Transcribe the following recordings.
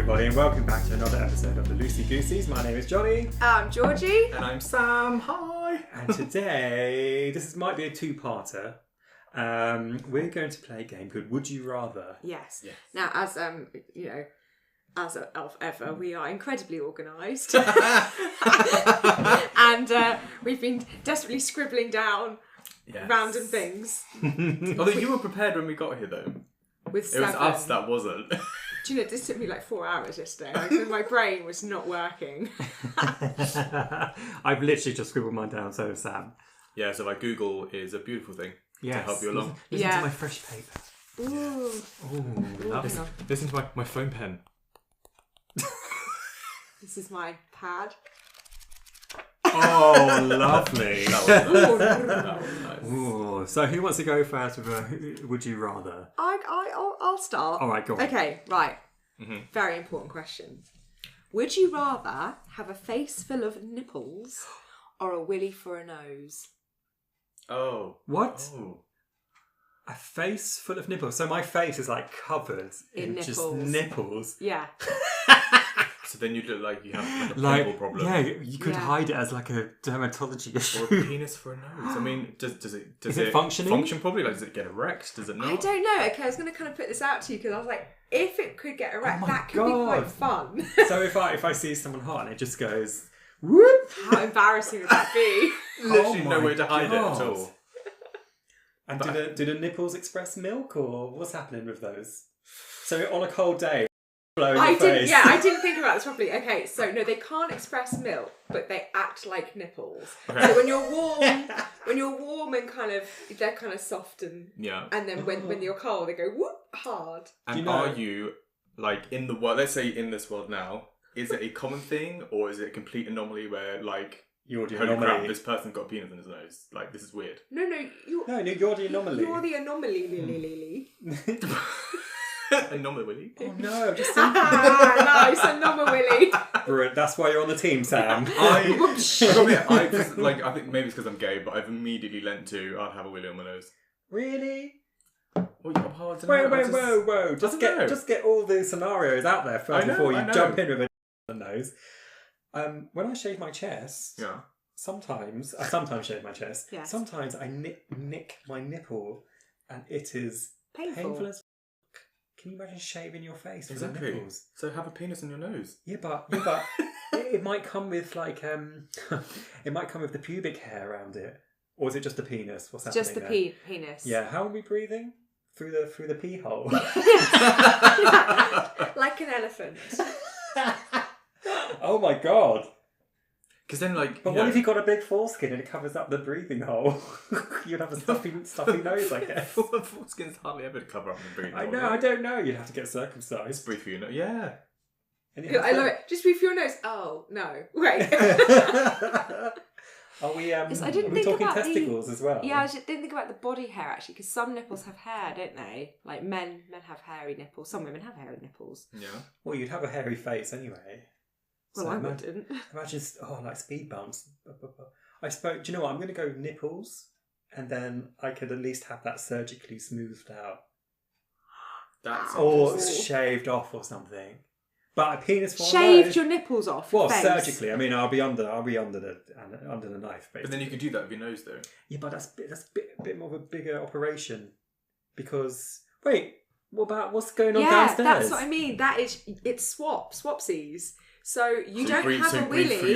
everybody, and welcome back to another episode of the Loosey Goosies. My name is Jonny. I'm Georgie. And I'm Sam. Hi. And today, might be a two-parter. We're going to play a game called Would You Rather? Yes. Now, as as ever, we are incredibly organised, and we've been desperately scribbling down random things. Although you were prepared when we got here, though. With it was us that wasn't. Do you know, this took me like 4 hours yesterday. Like, my brain was not working. I've literally just scribbled mine down, so has Sam. Yeah, so like Google is a beautiful thing to help you along. Listen to my fresh paper. Ooh. Listen to my phone pen. This is my pad. Oh, lovely. That was nice. Ooh. So who wants to go first with Would You Rather? I'll start. All right, go on. Okay, right. Mm-hmm. Very important question. Would you rather have a face full of nipples or a willy for a nose? Oh. What? Oh. A face full of nipples. So my face is like covered in just nipples. Yeah. So then you look like you have like a pimple problem. Yeah, you could hide it as like a dermatology issue. Or a penis for a nose. I mean, does it functioning? Function properly? Like, does it get erect? Does it not? I don't know. Okay, I was going to kind of put this out to you because I was like, if it could get erect, that could be quite fun. So if I see someone hot and it just goes, whoop! How embarrassing would that be? Literally no way to hide it at all. And do the nipples express milk, or what's happening with those? So on a cold day, I didn't think about this properly. Okay, so no, they can't express milk, but they act like nipples. Okay. So when you're warm and kind of, they're kind of soft and then when you're cold, they go whoop hard. And are you like in the world? Let's say in this world now, is it a common thing or is it a complete anomaly where like you're the holy anomaly? Crap, this person's got a penis in his nose. Like this is weird. No, you're the anomaly. You're the anomaly, Lily. Anomaly. Oh no, just thinking. Nice, anomaly. Brilliant. That's why you're on the team, Sam. I think maybe it's because I'm gay, but I've immediately lent to I'd have a willy on my nose. Really? Whoa! Just get all the scenarios out there first before you jump in with a on the nose. When I shave my chest, sometimes I shave my chest. Yes. Sometimes I nick my nipple, and it is painful as. Can you imagine shaving your face with the nipples? So have a penis in your nose. Yeah, but it might come with like it might come with the pubic hair around it, or is it just the penis? What's happening? Just the penis. Yeah. How are we breathing through the pee hole? Like an elephant. Oh my god. Because then, like, but what if you got a big foreskin and it covers up the breathing hole? You'd have a stuffy nose, I guess. Foreskin's hardly ever to cover up the breathing hole. I know, I don't know. You'd have to get circumcised. Breathe through your nose. Yeah. I love it. Just breathe through your nose. Oh no! Wait. Are we? I didn't think talking about testicles as well? Yeah, I didn't think about the body hair actually, because some nipples have hair, don't they? Like men have hairy nipples. Some women have hairy nipples. Yeah. Well, you'd have a hairy face anyway. Well, I wouldn't. Imagine, like speed bumps. Do you know what? I'm going to go nipples, and then I could at least have that surgically smoothed out. Or shaved off or something. But a penis for shaved your nipples off. Well, surgically. I mean, I'll be under the knife, basically. But then you could do that with your nose, though. Yeah, but that's a bit more of a bigger operation. Because what's going on downstairs? Yeah, that's what I mean. It's swapsies. So you don't have a willy.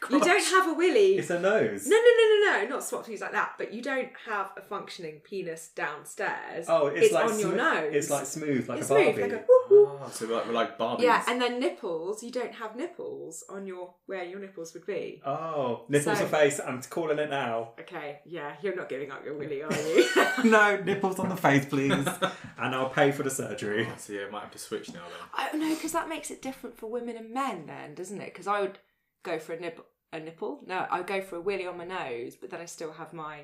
You don't have a willy. It's a nose. No, not swapsies like that. But you don't have a functioning penis downstairs. Oh, it's like on your nose. It's like smooth, like it's a Barbie. Smooth, like a woo-hoo. So we're like Barbies. Yeah, and then nipples. You don't have nipples on where your nipples would be. Oh, nipples on face. I'm calling it now. Okay, yeah, you're not giving up your willy, are you? No, nipples on the face, please. And I'll pay for the surgery. Oh, so yeah, I might have to switch now then. I don't know, because that makes it different for women and men then, doesn't it? Because I would go for a nipple. No, I go for a willy on my nose, but then I still have my. You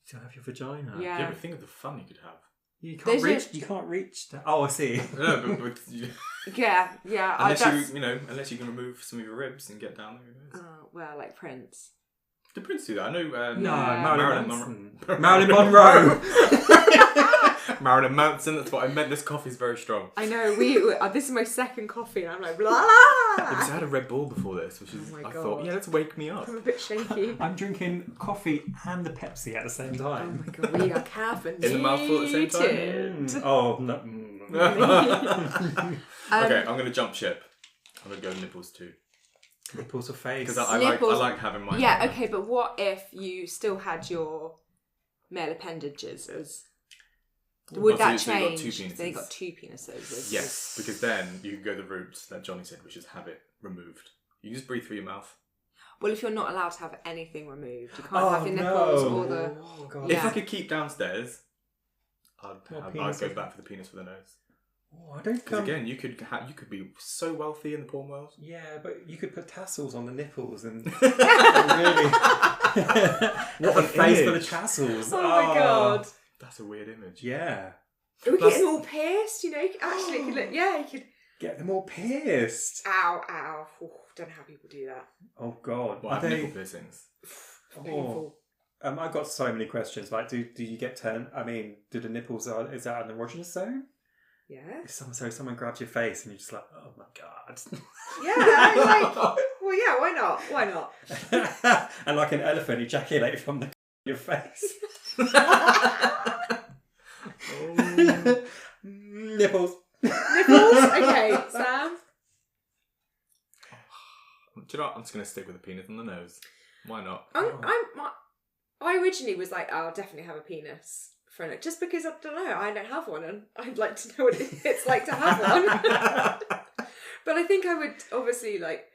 still have your vagina. Yeah. But think of the fun you could have. You can't reach that. Oh, I see. No, but yeah. Unless you can remove some of your ribs and get down there. Oh well, like Prince. Did Prince do that? I know. No, Marilyn Monroe. Marilyn Manson, that's what I meant. This coffee's very strong. I know, this is my second coffee and I'm like, blah, blah. Yeah, because I had a Red Bull before this, which is, I thought, let's wake me up. I'm a bit shaky. I'm drinking coffee and the Pepsi at the same time. Oh my god, we are caffeinated. In the mouthful at the same time? Oh, no. Okay, I'm going to jump ship. I'm going to go nipples too. Nipples or face? Because I like having mine. Yeah, okay, but what if you still had your male appendages as... Would that change? Then you got two penises. Yes, because then you can go the route that Jonny said, which is have it removed. You can just breathe through your mouth. Well, if you're not allowed to have anything removed, you can't have your nipples or the... Oh, God. If I could keep downstairs, I'd go back for the penis for the nose. Oh, I don't. Because again, you could be so wealthy in the porn world. Yeah, but you could put tassels on the nipples and really. What a face for the tassels! Oh my god, that's a weird image. Yeah, we get them all pierced. You know, actually, you could get them all pierced. Ow, ow! Ooh, don't know how people do that. Oh god, what, are they nipple piercings? Painful. I've got so many questions. Like, do you get turned? I mean, do the nipples is that an erogenous zone? Yeah. If someone grabs your face and you're just like, oh my god. Yeah, like, well, yeah, why not? Why not? And like an elephant, ejaculate from your face. Nipples. Nipples? Okay, Sam? Do you know what? I'm just going to stick with the penis on the nose. Why not? I originally was like, I'll definitely have a penis. Just because I don't know, I don't have one and I'd like to know what it's like to have one. But I think I would obviously like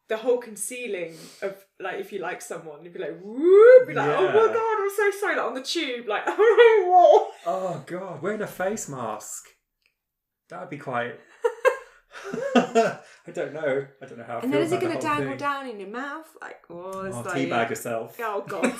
the whole concealing of like if you like someone, you'd be like, whoop, be like, oh my god, I'm so sorry, like on the tube, like oh god, wearing a face mask. That would be quite I don't know how. And then is it going to dangle down in your mouth? Like, teabag yourself. Oh god.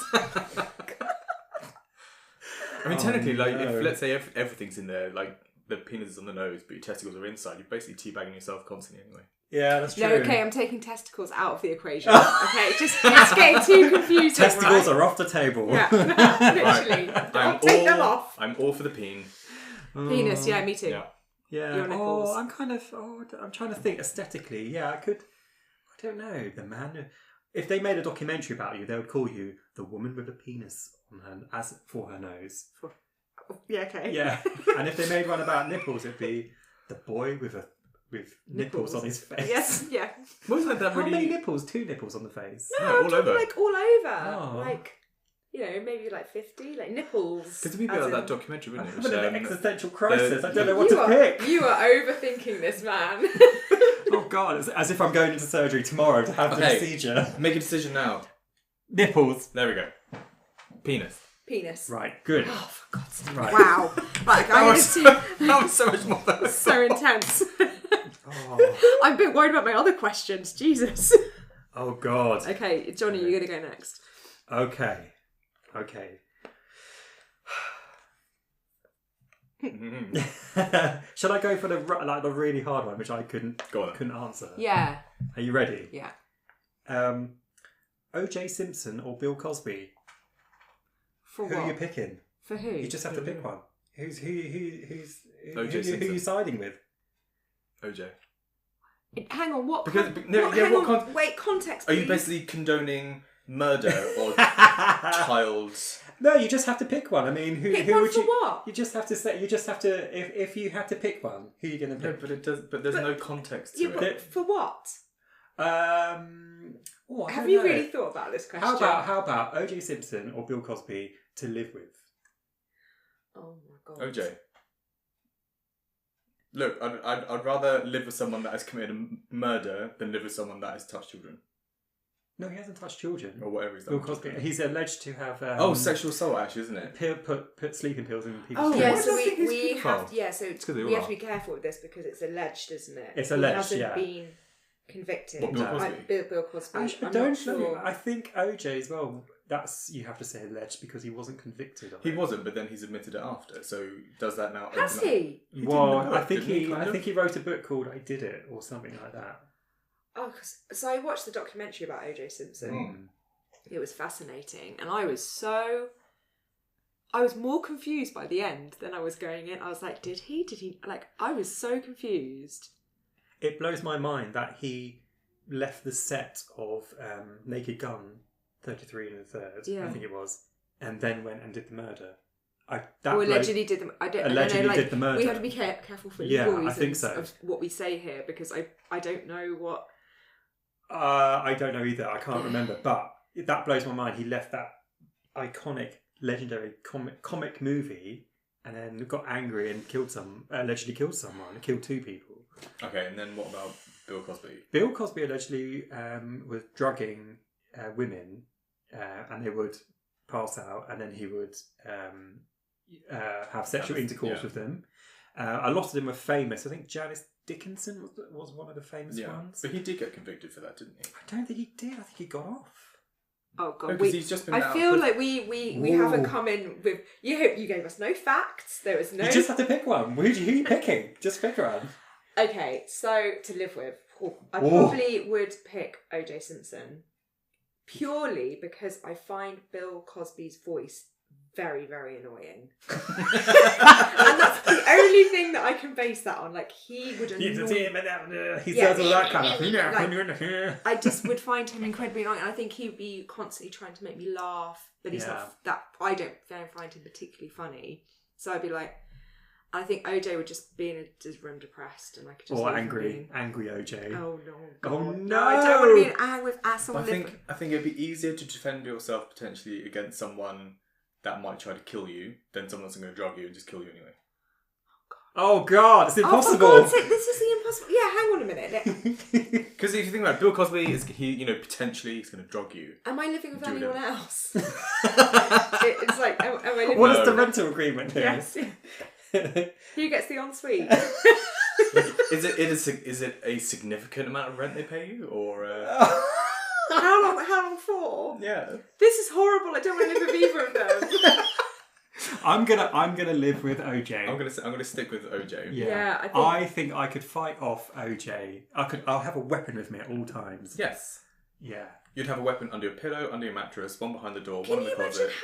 I mean, technically, like, if let's say everything's in there, like the penis is on the nose, but your testicles are inside, you're basically teabagging yourself constantly anyway. Yeah, that's true. No, okay, I'm taking testicles out of the equation. Okay, it's getting too confusing. Testicles are off the table. Yeah, literally. I'll take them off. I'm all for the peen. Penis, yeah, me too. Yeah. Your nipples. I'm trying to think aesthetically. Yeah, I don't know. The man. If they made a documentary about you, they would call you the woman with a penis on her for her nose. Yeah, okay. Yeah, and if they made one about nipples, it'd be the boy with nipples on his face. Yes, yeah. Wasn't that How really? many nipples? 2 nipples on the face. No, all over. like all over. Oh. Like, you know, maybe like 50, like nipples. Because we'd be like that documentary, wouldn't it? I'm having an existential crisis. I don't know what to pick. You are overthinking this, man. Oh god, it's as if I'm going into surgery tomorrow to have the procedure. Make a decision now. Nipples. There we go. Penis. Right, good. Oh, for God's sake. Right. Wow. Right, That was so much more than so intense. Oh. I'm a bit worried about my other questions. Jesus. Oh god. Okay, Jonny, you're going to go next. Okay. Shall I go for the really hard one, which I couldn't answer? Yeah. Are you ready? Yeah. O.J. Simpson or Bill Cosby? For who what? are you picking? For who? You just have to pick one. Who are you siding with? OJ. Hang on, what? Wait, context. Are you basically condoning murder or child? No, you just have to pick one. I mean, who pick who one would for you? What? You just have to say. You just have to. If you had to pick one, who are you going to pick? No, but there's no context to it. For what? Have you really thought about this question? How about O.J. Simpson or Bill Cosby to live with? Oh my god. OJ. Look, I'd rather live with someone that has committed a murder than live with someone that has touched children. No, he hasn't touched children. Or whatever he's done. Bill Cosby. He's alleged to have. Sexual assault, actually, isn't it? Put sleeping pills in people's. Oh yeah, drinks. so we have. Yeah, so we have are. to be careful with this because it's alleged, isn't it? It's alleged. He hasn't been convicted. What, Bill Cosby? Bill Cosby. I don't know. I think OJ as well. That's you have to say alleged because he wasn't convicted of it. He wasn't, but then he's admitted it after. So does that now? Has he? Well, I think he wrote a book called "I Did It" or something like that. Oh, so I watched the documentary about O.J. Simpson. It was fascinating, and I was so I was more confused by the end than I was going in. I was like, did he? Like, I was so confused. It blows my mind that he left the set of Naked Gun 33 and a third, I think it was, and then went and did the murder. Allegedly did them. Did the murder. We have to be careful for I think so. Of what we say here, because I don't know what. I don't know either. I can't remember, but that blows my mind. He left that iconic, legendary comic movie, and then got angry and allegedly killed someone, killed 2 people. Okay, and then what about Bill Cosby? Bill Cosby allegedly was drugging women, and they would pass out, and then he would have sexual intercourse with them. A lot of them were famous. I think Janice Dickinson was one of the famous ones. But he did get convicted for that, didn't he? I don't think he did. I think he got off. Oh god, he's just been I feel like we haven't come in with you gave us no facts. There was no. You just have to pick one. Who are you picking? Just pick one. Okay, so to live with, I probably would pick O.J. Simpson, purely because I find Bill Cosby's voice very, very annoying. And that's the only thing that I can base that on. Like, he would annoy... He says all that kind of... I just would find him incredibly annoying, and I think he'd be constantly trying to make me laugh, but he's not that... I don't find him particularly funny. So I'd be like... I think OJ would just be in his room depressed, and I could just... Or angry OJ. Oh no! God. Oh no! I don't want to be an angry with asshole. I think it'd be easier to defend yourself potentially against someone that might try to kill you than someone that's going to drug you and just kill you anyway. Oh God! It's impossible. Oh, for God's sake, this is the impossible. Yeah, hang on a minute. Because if you think about it, Bill Cosby potentially he's going to drug you. Am I living with anyone else? It's like, am I living? What is the rental agreement here? Yes. Who gets the ensuite? Is it a significant amount of rent they pay you, or how long for? Yeah, this is horrible. I don't want to live with either of them. I'm gonna live with OJ. I'm gonna stick with OJ. Yeah, I think I could fight off OJ. I'll have a weapon with me at all times. Yes. Yeah. You'd have a weapon under your pillow, under your mattress, one behind the door, Can one in the closet. Can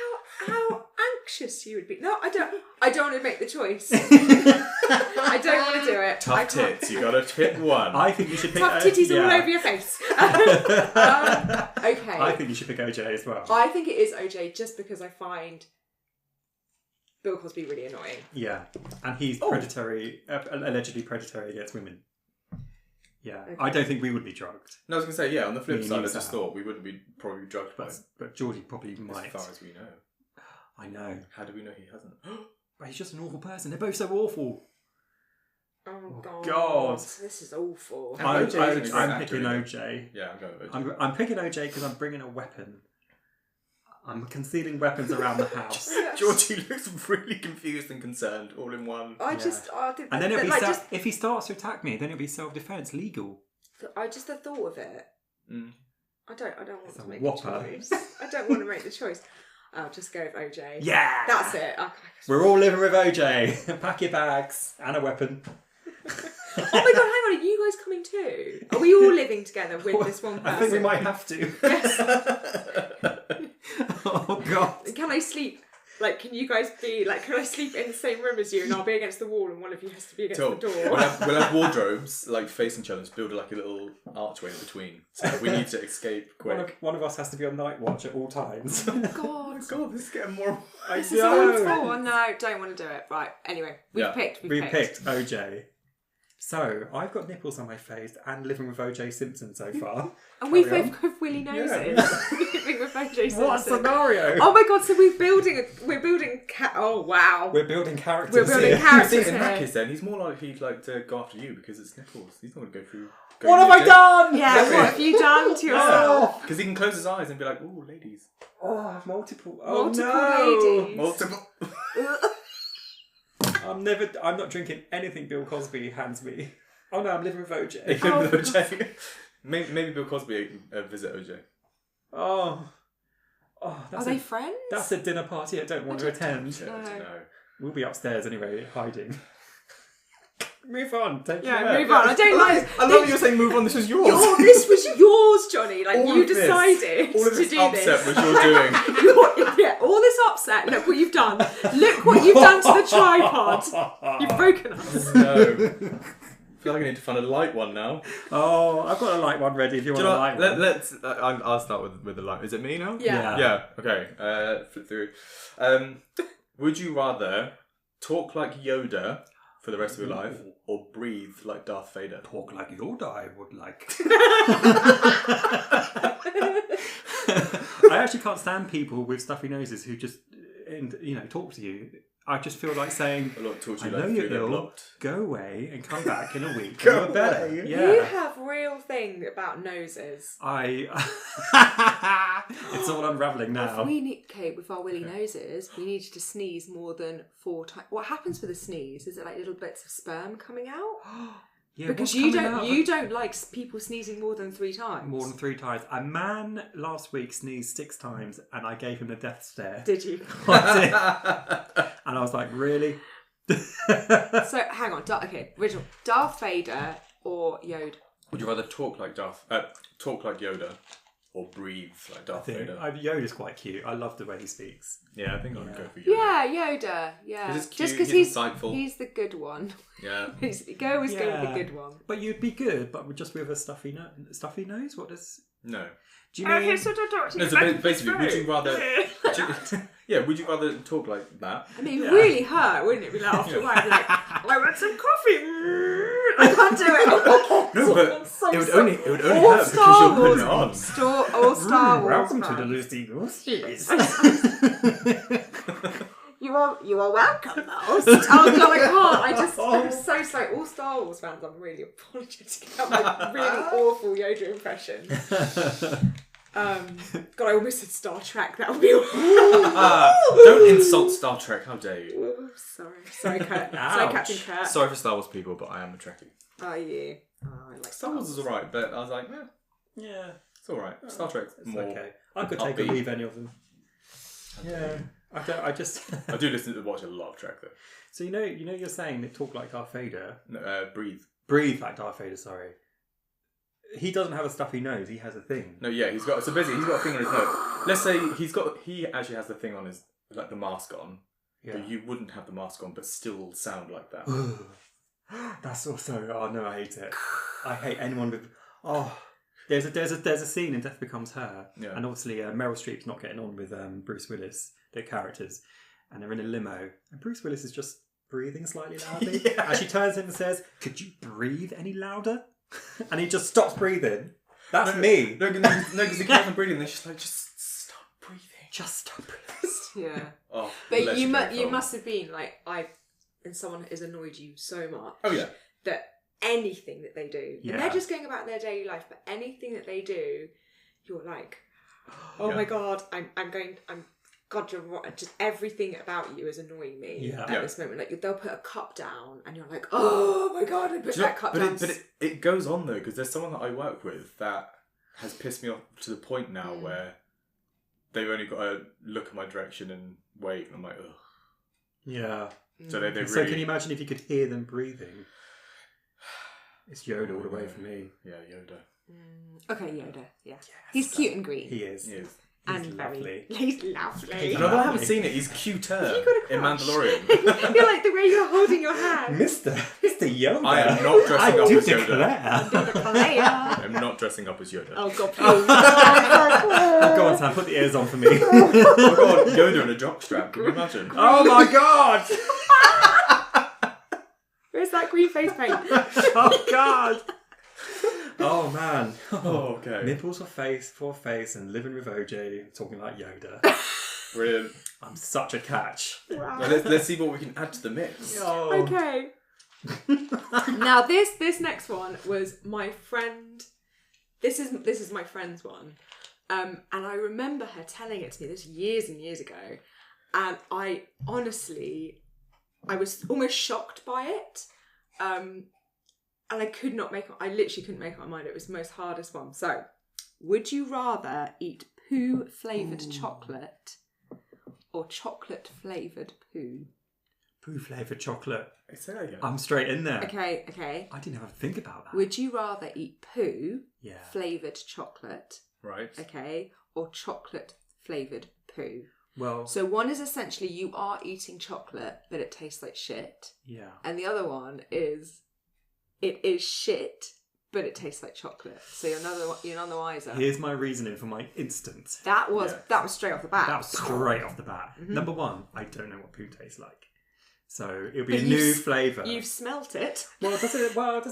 you imagine how anxious you would be? No, I don't want to make the choice. I don't want to do it. Tough tits. You gotta pick one. I think you should pick tough titties all over your face. Okay. I think you should pick OJ as well. I think it is OJ just because I find Bill Cosby really annoying. Yeah, and he's predatory, allegedly predatory against women. Yeah, okay. I don't think we would be drugged. No, I was going to say, on the flip side, I just thought we wouldn't be probably drugged but Georgie probably might. As far as we know. I know. How do we know he hasn't? But he's just an awful person. They're both so awful. Oh God. This is awful. I'm picking OJ. Yeah, I'm going with OJ. I'm picking OJ because I'm bringing a weapon. I'm concealing weapons around the house. Georgie looks really confused and concerned, all in one. And then it'll be if he starts to attack me, then it'll be self-defense, legal. I just the thought of it. Mm. I don't want to make the choice. I don't want to make the choice. I'll just go with OJ. Yeah, that's it. Okay. We're all living with OJ. Pack your bags and a weapon. Oh my God! Hang on, are you guys coming too? Are we all living together with this one person? I think we might have to. Yes. Oh God! Can I sleep? Like, can you guys be like? Can I sleep in the same room as you, and I'll be against the wall, and one of you has to be against the door? We'll have wardrobes like facing each other, build like a little archway in between. So we need to escape quick. One of us has to be on night watch at all times. Oh God! This is getting more. This is awful. No, don't want to do it. Right. Anyway, we picked OJ. So, I've got nipples on my face and living with O.J. Simpson so far. And we've both got willy noses. Living with O.J. Simpson. What a scenario! Oh my God, so we're building oh wow. We're building characters. We're building characters in that case then, he's more likely to go after you because it's nipples. He's not going to go through... What have I done? Yeah, what have you done to yourself? Because he can close his eyes and be like, ooh, ladies. Oh, multiple ladies. Multiple. I'm not drinking anything Bill Cosby hands me. Oh no, I'm living with OJ. OJ. Maybe Bill Cosby visit OJ. Oh, are they friends? That's a dinner party I don't want to attend. No. We'll be upstairs anyway, hiding. Move on. Move on. I don't like. I love that you're saying move on. This was yours. This was yours, Johnny. Like all you decided all of to this do upset this. was you're doing. All this upset. Look what you've done. Look what you've done to the tripod. You've broken us. No. I feel like I need to find a light one now. Oh, I've got a light one ready if you want a light one. Let's. I'll start with the light. Is it me now? Yeah. Yeah. Okay. Flip through. Would you rather talk like Yoda for the rest of your life, or breathe like Darth Vader? Talk like Yoda, I would like. I actually can't stand people with stuffy noses who just, talk to you. I just feel like saying, I know you're ill, go away and come back in a week. Go better. Yeah. You have real thing about noses. It's all unravelling now. With our willy noses, we need to sneeze more than 4 times. What happens with a sneeze? Is it like little bits of sperm coming out? Yeah, because you don't like people sneezing more than 3 times. More than 3 times. A man last week sneezed 6 times, and I gave him the death stare. Did you? I did. And I was like, really? So hang on. Original Darth Vader or Yoda? Would you rather talk like Yoda, or breathe like Darth Vader? Yoda's quite cute. I love the way he speaks. Yeah, I think I'd go for Yoda. Yeah, Yoda. Yeah, just because he's insightful. He's the good one. Yeah, Go with the good one. But you'd be good, but just with a stuffy nose. What does? No. Do you mean? So basically, would you rather? Would you rather talk like that? I mean, really hurt, wouldn't it? Be like after a while, like, I want some coffee. I can't do it. No, but it would only hurt because you're putting it on. Star Wars. Welcome to the Loosey Goosies. You are welcome, though. Oh God, I can't. I'm so sorry. All Star Wars fans, I'm really apologetic about my really awful Yoda impression. God, I almost said Star Trek. That would be awful. Don't insult Star Trek. How dare you? Ooh, sorry, Kurt. Sorry, Captain Kurt. Sorry for Star Wars people, but I am a Trekkie. Are you? Oh, I like Star Wars is alright, but I was like, yeah, it's alright. Star Trek's more okay. I could take or leave any of them. Yeah. I do watch a lot of Trek though. So you're saying that talk like Darth Vader. No, breathe like Darth Vader. Sorry, he doesn't have a stuffy nose. He has a thing. No, yeah, he's got a thing on his nose. Let's say he actually has the thing on his, like the mask on. Yeah. But you wouldn't have the mask on, but still sound like that. That's also. Oh no, I hate it. I hate anyone with. Oh. There's a scene in Death Becomes Her, and obviously Meryl Streep's not getting on with Bruce Willis, their characters, and they're in a limo, and Bruce Willis is just breathing slightly loudly, and she turns to him and says, "Could you breathe any louder?" And he just stops breathing. That's me. No, because he can't breathing. They're just like, just stop breathing. Just stop breathing. Yeah. Oh, but you must have been like and someone has annoyed you so much. Oh yeah. That anything that they do, and they're just going about their daily life, but anything that they do, you're like, oh my God, God, you're right. Just everything about you is annoying me at this moment. Like they'll put a cup down, and you're like, oh my God, I put that cup down. But it goes on though, because there's someone that I work with that has pissed me off to the point now where they've only got to look in my direction and wait, and I'm like, ugh. Yeah. So they really. So can you imagine if you could hear them breathing? It's Yoda all the way for me. Yeah, Yoda. Okay, Yoda. Yeah, he's cute and green. He is. He is. And lovely. He's lovely. Although I haven't seen it, he's cuter in Mandalorian. You're like the way you're holding your hand. Mr. Yoda. I am not dressing up as Yoda. I am not dressing up as Yoda. Oh God, please. Go on, Sam, put the ears on for me. Oh God, Yoda in a jockstrap. Can you imagine? Oh my God. Where's that green face paint? Oh God. Oh man. Oh, okay. Nipples for face and living with OJ, talking like Yoda. Brilliant. I'm such a catch. Wow. Well, let's see what we can add to the mix. Oh. Okay. Now this next one was my friend. This is my friend's one, and I remember her telling it to me. This years and years ago, and I was almost shocked by it. And I literally couldn't make up my mind. It was the most hardest one. So, would you rather eat poo flavoured chocolate or chocolate flavoured poo? Poo flavoured chocolate. Say that again. I'm straight in there. Okay. I didn't have to think about that. Would you rather eat poo flavoured chocolate? Right. Okay. Or chocolate flavoured poo? Well, So one is essentially you are eating chocolate, but it tastes like shit. yeah. And the other one is it is shit, but it tastes like chocolate. So you're none the wiser. Here's my reasoning for my instant. That was straight off the bat. That was straight off the bat. Mm-hmm. Number one, I don't know what poo tastes like. So it'll be a new flavour. You've smelt it. Well, does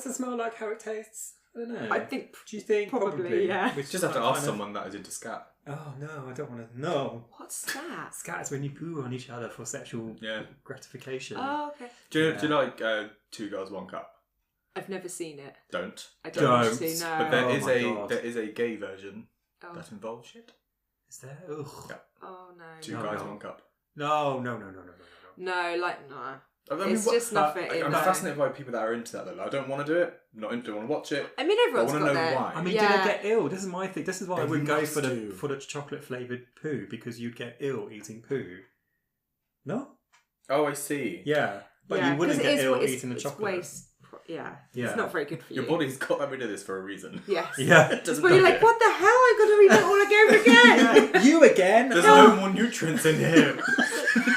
it smell like how it tastes? I don't know. I think Do you think probably, yeah. We just have to ask someone that is into scat. Oh no, I don't want to know. What's that? Scat is when you poo on each other for sexual gratification. Oh, okay. Do you like 2 Girls, 1 Cup? I've never seen it. Don't. I don't want to, no. But there God. is a gay version that involves shit. Is there? Ugh. Yeah. Oh, no. 2 Guys, 1 Cup. No. No, like, no. I mean, It's just nothing. I'm fascinated by people that are into that. Though. I don't want to do it. I'm not into it. I want to watch it. I mean, everyone's I want got to know their... why. I mean, did I get ill? This is my thing. This is why I They wouldn't go must for do. the chocolate flavoured poo, because you'd get ill eating poo. No? Oh, I see. Yeah. But Yeah, you wouldn't 'cause get it is- ill it's- eating the it's chocolate. Yeah. Yeah. It's not very good for you. Your body's got rid of this for a reason. Yes. Yeah. It's where you're like, what the hell? I've got to read that all again. Yeah, you again? There's no more nutrients in here.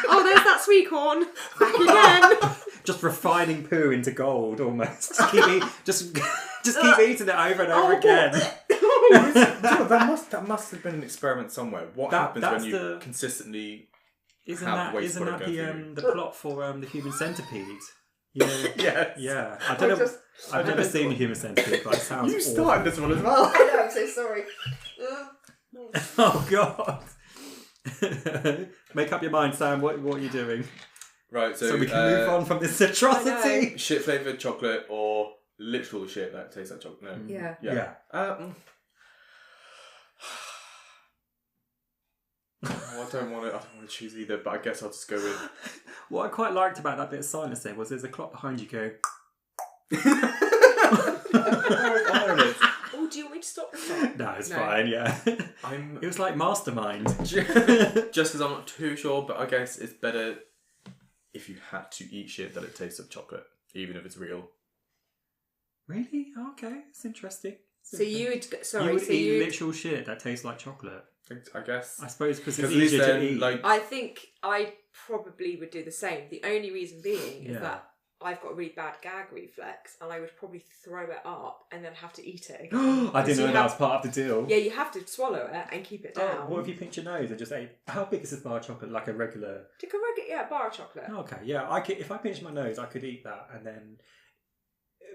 Oh, there's that sweet corn. Back again. Just refining poo into gold, almost. Just keep eating it over and over again. that must have been an experiment somewhere. What happens when you consistently Isn't have that waste product go the plot for the Human Centipede? You know, Yes. Yeah. I don't know. I've never seen the Human Centipede, but it sounds You awful. started this one as well. I know, I'm so sorry. Oh God. Make up your mind, Sam. What are you doing? Right, So we can move on from this atrocity. Shit flavoured chocolate or literal shit that tastes like chocolate. No. Yeah. Yeah. I don't want to choose either, but I guess I'll just go with. What I quite liked about that bit of silence there was there's a clock behind you go. Oh, do you want me to stop the song? No, it's fine. Yeah. It was like Mastermind. Just because I'm not too sure, but I guess it's better if you had to eat shit that it tastes of chocolate, even if it's real. Really? Okay, it's interesting. So you would... You would eat literal shit that tastes like chocolate. I guess. I suppose because it's at least easier to then, eat. like, I think I probably would do the same. The only reason being is that I've got a really bad gag reflex and I would probably throw it up and then have to eat it again. I didn't know that was part of the deal. Yeah, you have to swallow it and keep it down. Oh, what if you pinch your nose and just ate? How big is this bar of chocolate? Like a regular? Yeah, bar of chocolate. Okay, yeah. I could, if I pinch my nose, I could eat that and then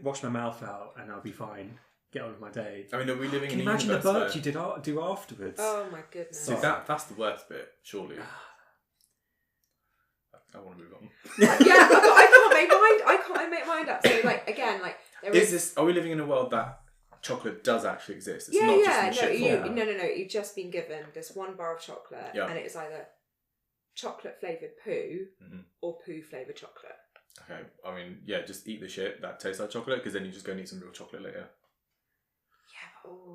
wash my mouth out and I'll be fine. Get on with my day. I mean, are we living Can in you a imagine the universe burp you do afterwards? Oh my goodness. See, that's the worst bit, surely. I want to move on. Yeah, I can't make mind up. So like again, like Are we living in a world that chocolate does actually exist? It's not just in shit form. No. You've just been given this one bar of chocolate, and it is either chocolate flavoured poo or poo flavoured chocolate. Okay, I mean, yeah, just eat the shit that tastes like chocolate, because then you just go and eat some real chocolate later.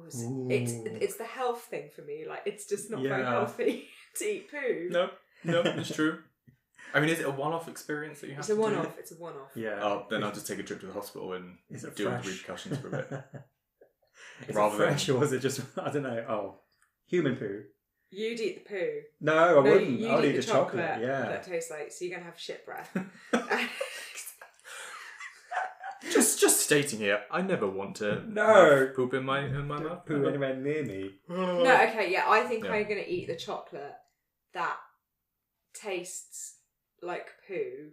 It's the health thing for me. Like, it's just not very healthy to eat poo. No, it's true. I mean, is it a one-off experience that you have to do? It's a one-off. Yeah. Oh, then I'll just take a trip to the hospital and deal with repercussions for a bit. Is it fresh or was it just, I don't know, human poo? You'd eat the poo. No, I wouldn't. You'd I'd eat eat the chocolate. Yeah. That tastes like, so you're going to have shit breath. Just stating here, I never want to have poop in my mouth. Poo anywhere near me. No, okay, yeah, I think I'm going to eat the chocolate that tastes like poo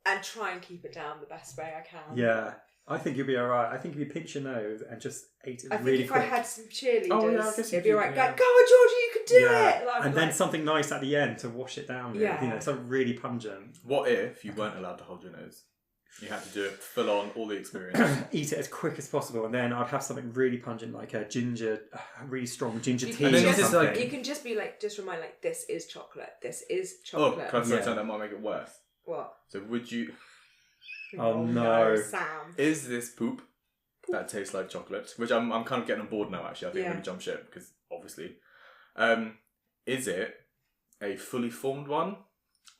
and try and keep it down the best way I can. Yeah, I think you'll be alright. I think if you pinch your nose and just ate it I really quick. think if I had some cheerleaders, guess it'd be alright. yeah. Go on, Georgie, you can do it! Like, and then something nice at the end to wash it down with. Yeah. You know, something really pungent. What if you weren't allowed to hold your nose? You had to do it full on, all the experience. Eat it as quick as possible, and then I'd have something really pungent, like a ginger, really strong ginger tea. And then or it's just something. like- you can just be like, just remind, like, this is chocolate. This is Oh, chocolate. can I say something that might make it worse? What? So would you... Oh, no. Sam. Is this poop that tastes like chocolate? Which I'm kind of getting on board now, actually. I think I'm going to jump ship, because obviously. Is it a fully formed one?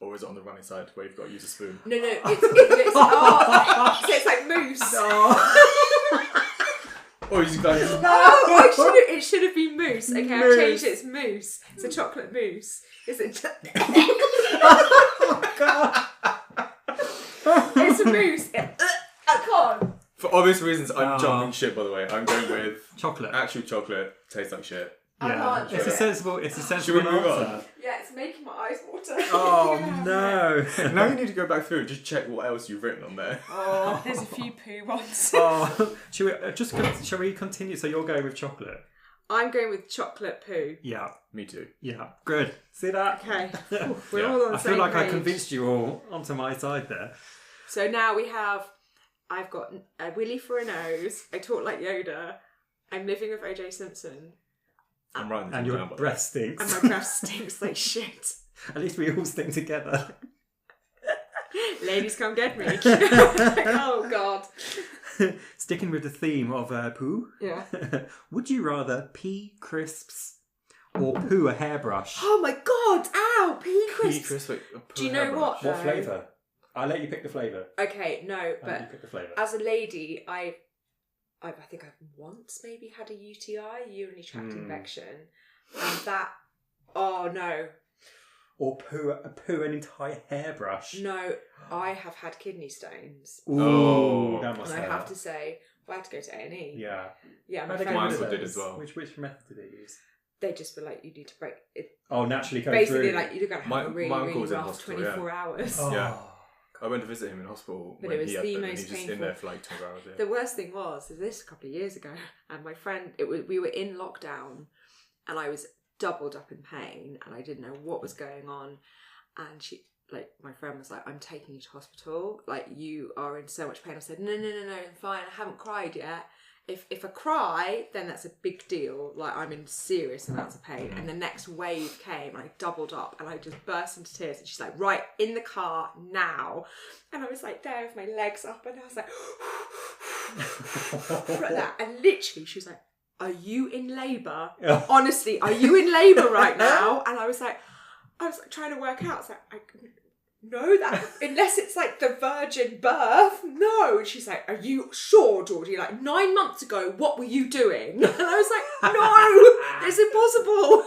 Or is it on the runny side where you've got to use a spoon? No, it's so it's like mousse. Oh, you guys. It should have been mousse. Okay, I've changed it. It's mousse. It's a chocolate mousse. It's a. Oh God. It's a mousse. I can't. For obvious reasons, I'm jumping shit. By the way, I'm going with chocolate. Actual chocolate tastes like shit. Yeah, it's a sensible. It's a sensible Should we move answer. on? Yeah, it's making my eyes water. Oh no! Now you need to go back through and just check what else you've written on there. Oh, there's a few poo ones. Oh, shall we continue? So you're going with chocolate. I'm going with chocolate poo. Yeah, me too. Yeah, good. See that? Okay, we're all on the same I feel like page. I convinced you all onto my side there. So now I've got a willy for a nose. I talk like Yoda. I'm living with OJ Simpson. I'm writing this and your down, but breath stinks. And my breath stinks like shit. At least we all stink together. Ladies, come get me. Oh God. Sticking with the theme of poo. Yeah. Would you rather pee crisps or poo a hairbrush? Oh my God! Ow! Pea crisps. Do you know what? What flavour? I'll let you pick the flavour. Okay, no, You but pick the flavour. as a lady, I think I've once maybe had a UTI, urinary tract infection, and that. Oh no. Or poo an entire hairbrush. No, I have had kidney stones. Ooh, that must And I hurt. have to say, I had to go to A&E. Yeah. Yeah, my How did friend Mine was, did as well. Which method did they use? they just were like, you need to break it. Oh, naturally go Basically, through. like, you're going to have a really, my uncle really was in rough hospital, 24 hours. Oh. Yeah. I went to visit him in hospital But when it was he had the them, and most he was just in painful. there for like 2 hours. Yeah. The worst thing was this a couple of years ago, and my friend, we were in lockdown, and I was doubled up in pain, and I didn't know what was going on, and my friend was like, I'm taking you to hospital, like, you are in so much pain. I said, no, I'm fine, I haven't cried yet. If I cry, then that's a big deal. Like, I'm in serious amounts of pain. And the next wave came, and I doubled up, and I just burst into tears. And she's like, right, in the car, now. And I was like, there with my legs up, and I was like, like that. And literally, she was like, are you in labour? Honestly, are you in labour right now? And I was like trying to work out. It's like, I know that, unless it's like the virgin birth, no. And she's like, are you sure, Georgie? Like, 9 months ago, what were you doing? And I was like, no, it's impossible.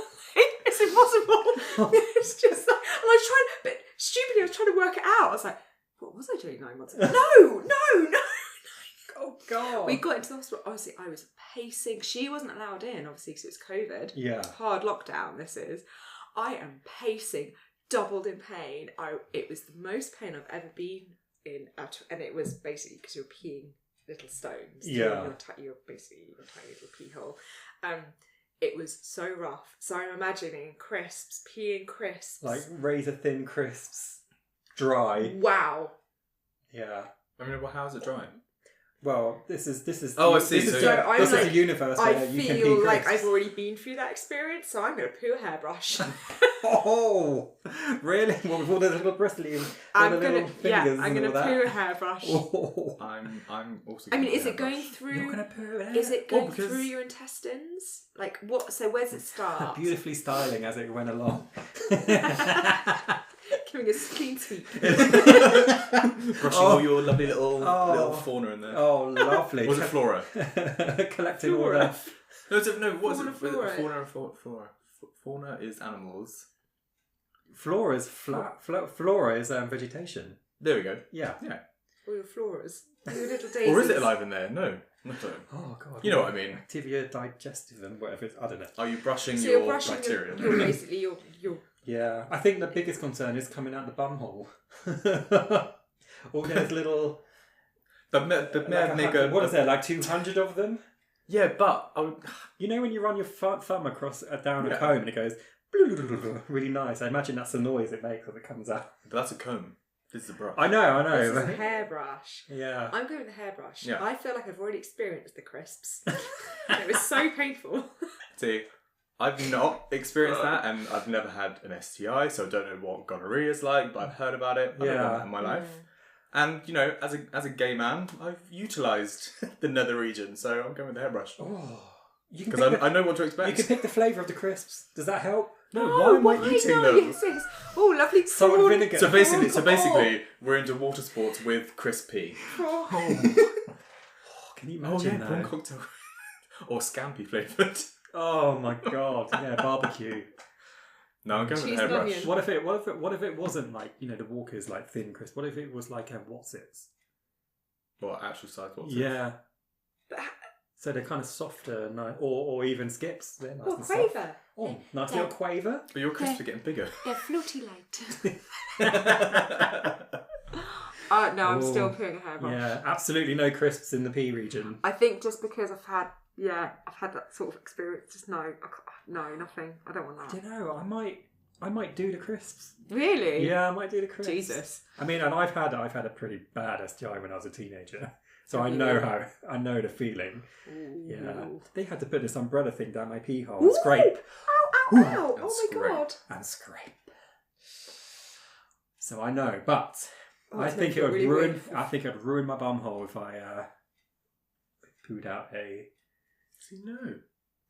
It's impossible. It's just like, and I was trying, but stupidly, I was trying to work it out. I was like, what was I doing 9 months ago? No. Oh God. We got into the hospital. Obviously, I was pacing. She wasn't allowed in, obviously, because it was COVID. Yeah. Hard lockdown, this is. I am pacing, doubled in pain. It was the most pain I've ever been in, and it was basically because you're peeing little stones. Yeah. You're basically your tiny little pee hole. It was so rough. So I'm imagining crisps, peeing crisps. Like razor thin crisps, dry. Wow. Yeah. I mean, well, how's it drying? Well, this is. Oh, I see. This is I'm a universe I where you can feel pee like crisps. I've already been through that experience, so I'm going to poo a hairbrush. Oh, really? Well, with all those little bristly, I'm little fingers I'm going to and all poo a that. hairbrush. Oh. I'm also. I mean, gonna is it going hairbrush. through? You're gonna poo it. Is it going because through your intestines? Like what? So where's it start? Beautifully styling as it went along. Giving a clean sweep. Brushing all your lovely little fauna in there. Oh, lovely. Was it flora? Collecting all that. No, what is it? Flora. Fauna and flora. Fauna is animals. Flora is vegetation. There we go. Yeah. All your floras. All your little daisies. Or is it alive in there? No. Not so. Oh God. You know what I mean. Bacteria, digestive, and whatever. I don't know. Are you brushing So your you're brushing bacteria? You're basically your. Yeah, I think the biggest concern is coming out the bum hole. All those little. What is there? Like 200 of them? Yeah, but you know when you run your thumb across down a comb and it goes really nice. I imagine that's the noise it makes when it comes out. But that's a comb. This is a brush. I know. This is a hairbrush. Yeah. I'm going with the hairbrush. Yeah. I feel like I've already experienced the crisps. It was so painful. See, I've not experienced that, and I've never had an STI, so I don't know what gonorrhea is like, but I've heard about it. I've never done that in my life. And, you know, as a gay man, I've utilised the nether region, so I'm going with the hairbrush. Oh. Because I know what to expect. You can pick the flavour of the crisps. Does that help? No, why am I eating them? Yes. Oh, lovely salt and vinegar. So basically, we're into water sports with crispy. Oh. Can you imagine that? Prawn cocktail. Or scampi flavoured. Oh my god! Yeah, barbecue. No, I'm going with Cheese the and hairbrush. onion. What if it wasn't like the Walker's like thin crisp? What if it was like Watsits? What, actual size Watsits? Yeah. So they're kind of softer, or even Skips. They're nice and soft. Quaver. Oh, nice little quaver. But your crisps are getting bigger. They're floaty light. No, I'm still putting a hairbrush. Yeah, absolutely no crisps in the P region. I think just because I've had that sort of experience. Just nothing. I don't want that. Do you know? I might do the crisps. Really? Yeah, I might do the crisps. Jesus. I mean, and I've had a pretty bad STI when I was a teenager, so I know the feeling. Ooh. Yeah, they had to put this umbrella thing down my pee hole and scrape. Ow! Oh my scrape. god! And scrape. So I know, but I It's think gonna it would feel really ruin. weird. I think it would ruin my bumhole if I pooed out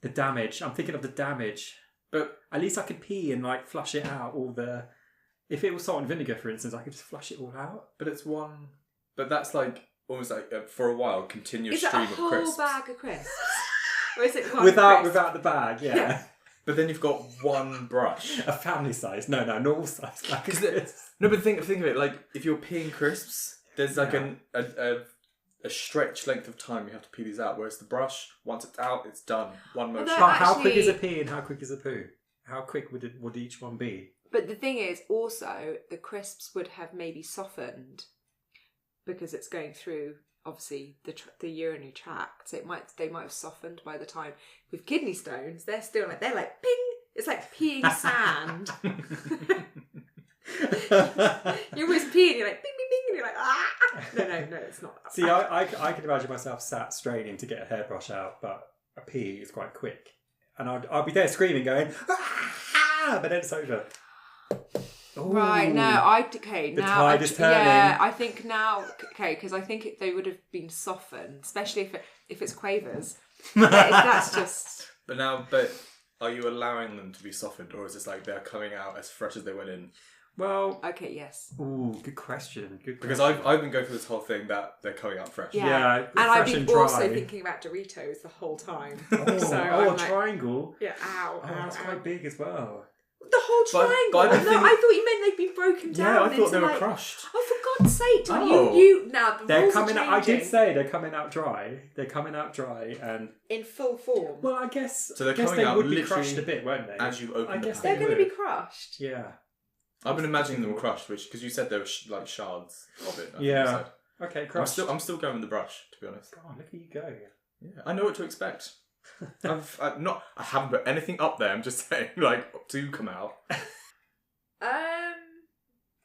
the damage. I'm thinking of the damage, but at least I could pee and like flush it out. If it was salt and vinegar, for instance, I could just flush it all out. But it's one. But that's like almost like for a while continuous stream of crisps. Is it a whole bag of crisps? Or is it one without crisp? the bag? Yeah. But then you've got one brush. A family size? No, normal size. No, but think of it like if you're peeing crisps, there's like a stretch length of time you have to pee these out. Whereas the brush, once it's out, it's done. One motion. Although- But how quick is a Actually- pee and how quick is a poo? How quick would each one be? But the thing is, also the crisps would have maybe softened because it's going through obviously the urinary tract. So they might have softened by the time. With kidney stones, they're like ping. It's like peeing sand. You always pee and you're like bing bing bing and you're like ah. No, it's not that See, bad. I can imagine myself sat straining to get a hairbrush out, but a pee is quite quick, and I'll be there screaming, going ah, but then it's over. Ooh. Right, no, the The now tide is turning. Yeah, I think now, because I think they would have been softened, especially if it's quavers. That's just. But are you allowing them to be softened, or is it like they're coming out as fresh as they went in? Well, Okay, yes. ooh, good question. Because I've been going through this whole thing that they're coming out fresh. Yeah, and I've fresh been and dry. also thinking about Doritos the whole time. Oh, So a I'm like, triangle. yeah, ow, Oh, ow, that's ow. quite big as well. The whole But- triangle. but I No, think- I thought you meant they'd been broken down. Yeah, I thought they into, were like, crushed. Oh, for God's sake! Oh. You now the They're rules coming are out. I changing did say they're coming out dry. They're coming out dry, and in full form. well, I guess. So they're I guess coming they out would be literally crushed a bit, won't they? As you open I the guess They're packet. going to be crushed. Yeah. I've been imagining them crushed, because you said there were like shards of it. I think you Yeah. said. Okay, I'm crushed. still going with the brush, to be honest. God, look at you go. Yeah, I know what to expect. I haven't put anything up there. I'm just saying, like, do come out.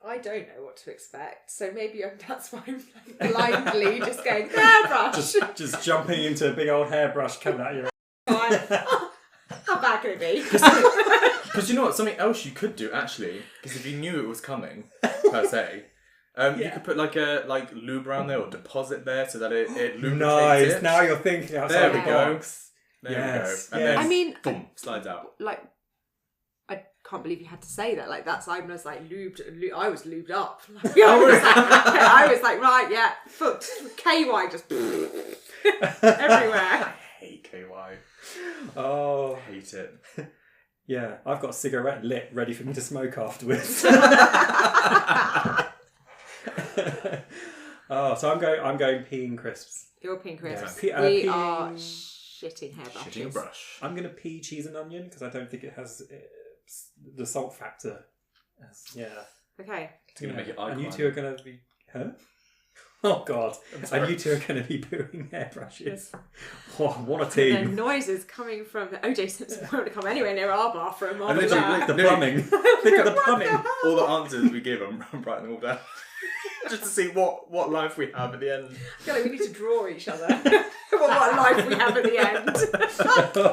I don't know what to expect, so maybe that's why I'm like blindly just going hairbrush. Just jumping into a big old hairbrush coming out of your. How bad can it be? Because you know what? Something else you could do actually, because if you knew it was coming, per se, you could put like lube around there or deposit there so that it lubricates Nice. it. Now you're thinking outside There the we go. box. There Yes, we go. And yes. then, I mean, boom, slides out. like, I can't believe you had to say that. Like, that's, I was like I was lubed up. Like, I was like, right, yeah, foot, KY just everywhere. I hate KY. Oh, I hate it. yeah. I've got a cigarette lit, ready for me to smoke afterwards. Oh, so I'm going peeing crisps. You're pink crisps. Yeah. We Peeing- are shitting hairbrushes. Shitting a brush. I'm going to pea cheese and onion because I don't think it has the salt factor. Yeah. Okay. It's going to make it eye And you climbing. two are going to be... Huh? Oh, God. sorry. And you two are going to be pooing hairbrushes. Oh, what a The team. noises coming from the OJ Simpson won't come anywhere near our bathroom. And after literally, that. The plumbing. Think of the plumbing. all the answers we give, I'm writing them all down. Just to see what life we have at the end. I feel like we need to draw each other. what life we have at the end.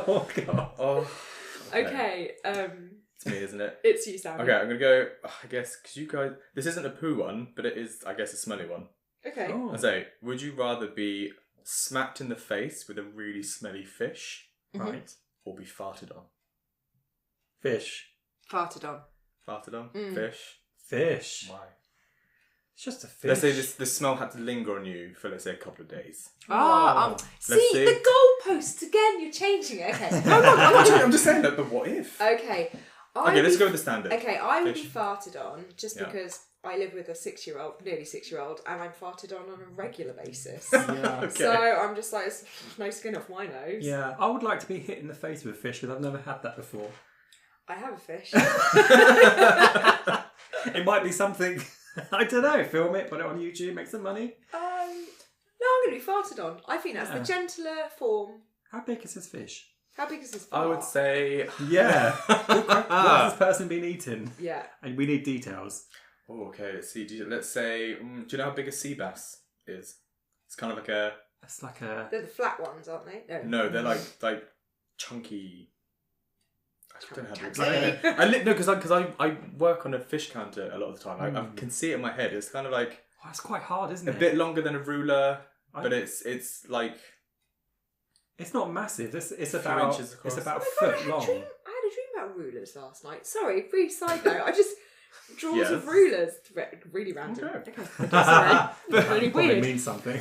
Oh, God. Oh. Okay. It's me, isn't it? It's you, Sam. Okay, I'm going to go, I guess, because you guys... This isn't a poo one, but it is, I guess, a smelly one. Okay. Oh. I say, would you rather be smacked in the face with a really smelly fish, Right. or be farted on? Fish. Farted on. Farted on? Mm. Fish? Fish. Why? It's just a fish. Let's say the smell had to linger on you for, let's say, a couple of days. Oh, Let's see, see. the goalposts again. You're changing it. Okay. I'm just saying that. But what if? Okay. Let's go with the standard. Okay, I would be farted on just because I live with a nearly 6-year-old, and I'm farted on a regular basis. Yeah. Okay. So I'm just like, it's no skin off my nose. Yeah, I would like to be hit in the face with a fish because I've never had that before. I have a fish. It might be something, I don't know, film it, put it on YouTube, make some money. No, I'm going to be farted on. I think that's the gentler form. How big is this fish? How big is this fart? I would say... Yeah. What has this person been eating? Yeah. And we need details. Oh, okay, let's see. Let's say... do you know how big a sea bass is? It's kind of like a... It's like a... They're the flat ones, aren't they? No, they're like chunky... I don't know how to explain it. No, because I work on a fish counter a lot of the time. I can see it in my head. It's kind of like... Oh, it's quite hard, isn't it? A bit longer than a ruler, but it's like... It's not massive. It's few about inches across. It's about a I foot long. had a dream about rulers last night. Sorry, brief side note. I just drawers of rulers. Really random. Okay. Sorry. Really Probably weird. means something.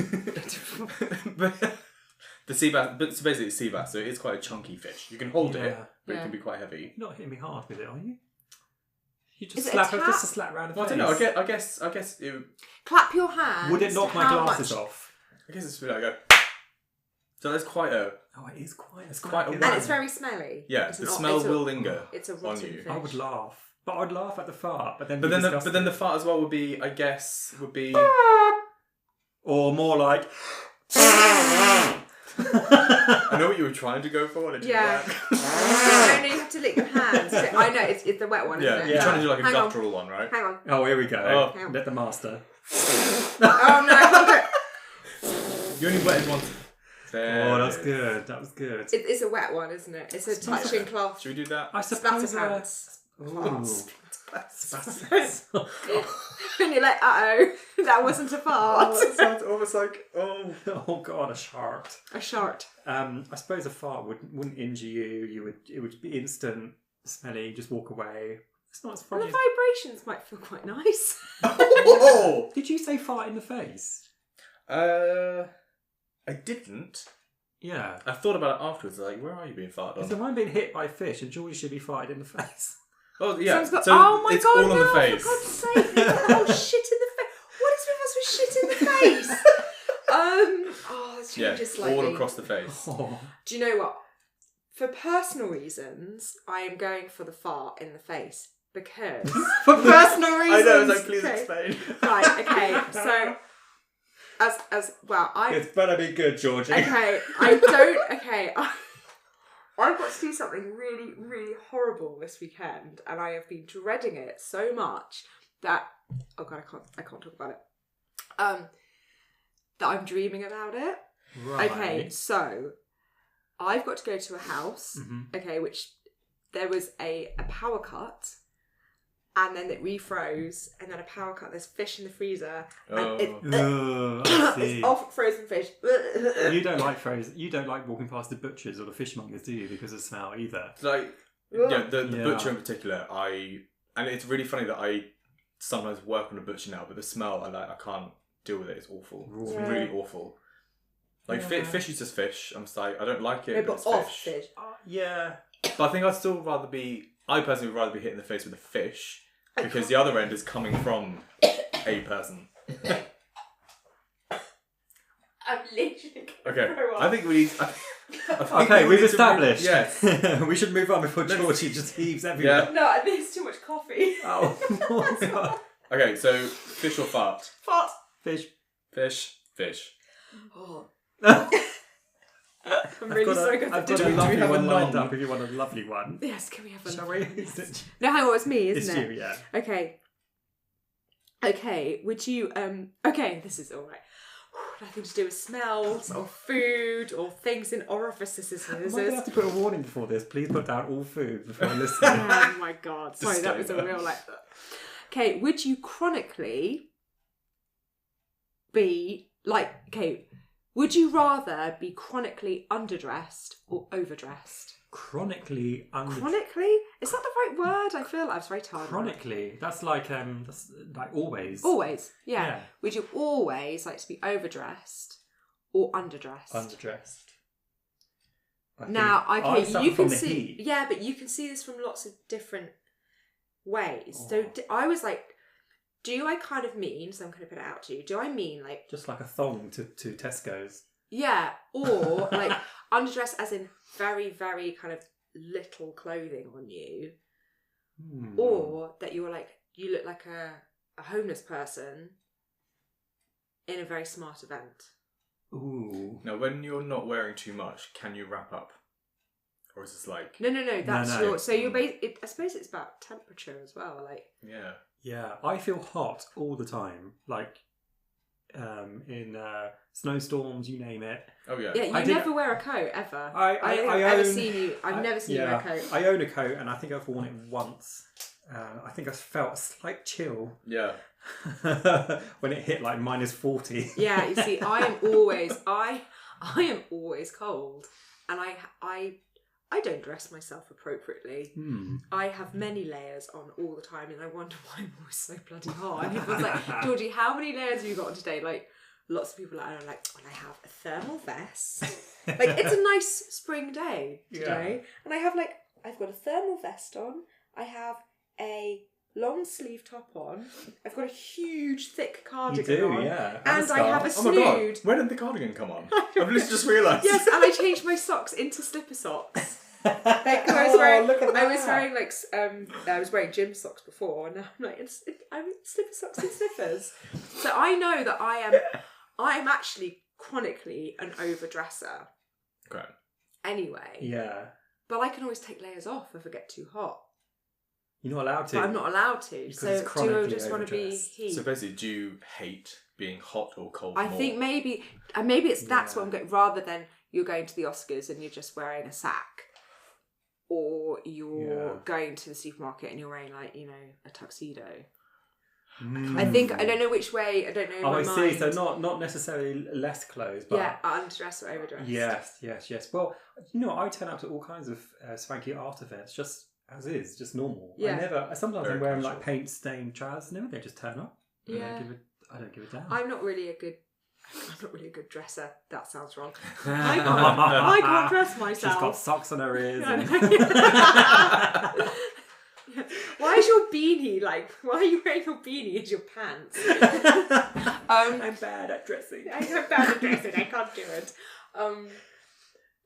The sea bass, but it's basically sea bass, so it is quite a chunky fish. You can hold it, but it can be quite heavy. You're not hitting me hard with it, are you? You just Is it slap a it, tap? just a slap round the Well, I face. don't know. I guess it. Clap your hands. Would it knock my glasses off? I guess it's like a. So there's quite a. Oh, it is quite. It's quite a. And it's very smelly. Yeah, the smell will linger. It's a on rotten you. fish. I would laugh, but I'd laugh at the fart. But then the fart as well would be, I guess, or more like. I know what you were trying to go for. And it didn't work. No, you have to lick your hands. I know, it's the wet one, isn't it? You're trying to do like a Hang on. guttural one, right? Hang on. Oh, here we go. Oh. Let the master. Oh no, You only wetted once. Oh, that's good. That was good. it's a wet one, isn't it? It's a touching cloth. Should we do that? I suppose. Splatterpants. Ooh. And you're like, that wasn't a fart. It sounds almost like Oh god, a shart. A shart. I suppose a fart wouldn't injure you. It would be instant, smelly. Just walk away. It's not as Well, funny. the vibrations might feel quite nice. Oh! Did you say fart in the face? I didn't. Yeah. I thought about it afterwards. Like, where are you being farted So on? I'm being hit by a fish, and Georgie should be farted in the face. Oh yeah. Got, so oh my it's god! all on no, the face. For God's sake! Oh, shit in the face. What is with us with shit in the face? It's changes slightly. all across the face. Oh. Do you know what? For personal reasons, I am going for the fart in the face because for personal reasons. I know. It's like, please okay. explain. Right. Okay. So, as well, It's better be good, Georgie. Okay. I don't. Okay. I've got to do something really, really horrible this weekend, and I have been dreading it so much that oh god, I can't talk about it. That I'm dreaming about it. Right. Okay, so I've got to go to a house. Okay, which there was a power cut, and then it refroze, and then a power cut. There's fish in the freezer, and I see. it's off frozen fish. You don't like walking past the butchers or the fishmongers, do you? Because of smell either. Like, the butcher in particular. And it's really funny that I sometimes work on a butcher now, but the smell I can't deal with it. It's awful. It's really awful. Like fish is just fish. I'm just like, I don't like it. No, but but it's off fish. fish. Yeah. But I think I personally would rather be hit in the face with a fish because the other end is coming from a person. I'm literally Okay, I think we need. Okay, we've established. Yes. We should move on before Georgie just heaves everywhere. Yeah. No, there's too much coffee. Oh god. Okay, so fish or fart? Fart. Fish. Fish. Oh. I'm really sorry. I've got Do a we lovely have a one lined non? up if you want a lovely one. Yes, can we have a Shall we? No, hang on, it's me, It's isn't it? you, yeah. Okay, would you, okay, this is alright. Nothing to do with smells or food or things in orifices. I might have to put a warning before this. Please put down all food before listening. Oh my god. Sorry, that was a real Okay, would you chronically be would you rather be chronically underdressed or overdressed? Chronically Chronically? Is that the right word? I feel like I was very tired. Chronically? That's like always. Always, yeah. Yeah. Would you always like to be overdressed or underdressed? Underdressed. You can see, yeah, but you can see this from lots of different ways. Oh. So I was like, do I kind of mean? So I'm going to put it out to you. Do I mean like just like a thong to Tesco's? Yeah, or like underdress as in very, very kind of little clothing on you, or that you look like a homeless person in a very smart event. Ooh. Now, when you're not wearing too much, can you wrap up? Or is this like... No, that's your... So you're I suppose it's about temperature as well, like... Yeah. Yeah, I feel hot all the time, like in snowstorms, you name it. Oh, yeah. Yeah, you never wear a coat, ever. I've never seen you wear a coat. I own a coat, and I think I've worn it once. I think I felt a slight chill. Yeah. When it hit like -40. Yeah, you see, I am always cold, and I don't dress myself appropriately. I have many layers on all the time, and I wonder why I'm always so bloody hot. And everyone's like, Georgie, how many layers have you got on today? Like, lots of people are like, well, I have a thermal vest. Like, it's a nice spring day today. Yeah. And I've got a thermal vest on. I have a long sleeve top on. I've got a huge thick cardigan on. Yeah. And I have a snood. Oh my God, where did the cardigan come on? I've literally just realised. Yes, and I changed my socks into slipper socks. I was wearing gym socks before, and now I'm slipper socks and slippers. So I know that I am actually chronically an overdresser. Okay. Anyway. Yeah. But I can always take layers off if I get too hot. You're not allowed to. But I'm not allowed to. So do I just want to be heat? So basically, do you hate being hot or cold? I think maybe that's what I'm going. Rather than you're going to the Oscars and you're just wearing a sack, or you're going to the supermarket and you're wearing a tuxedo. I think I don't know which way. I don't know. Oh, I see. So not necessarily less clothes, but underdressed or overdressed. Yes. Well, I turn up to all kinds of swanky art events just as is, just normal. Yeah. Sometimes I'm wearing like paint stained trousers, and they just turn up. Yeah. I don't give a damn. I'm not really a good dresser. That sounds wrong. I can't dress myself. She's got socks on her ears. Why is your beanie why are you wearing your beanie as your pants? I'm bad at dressing. I can't do it.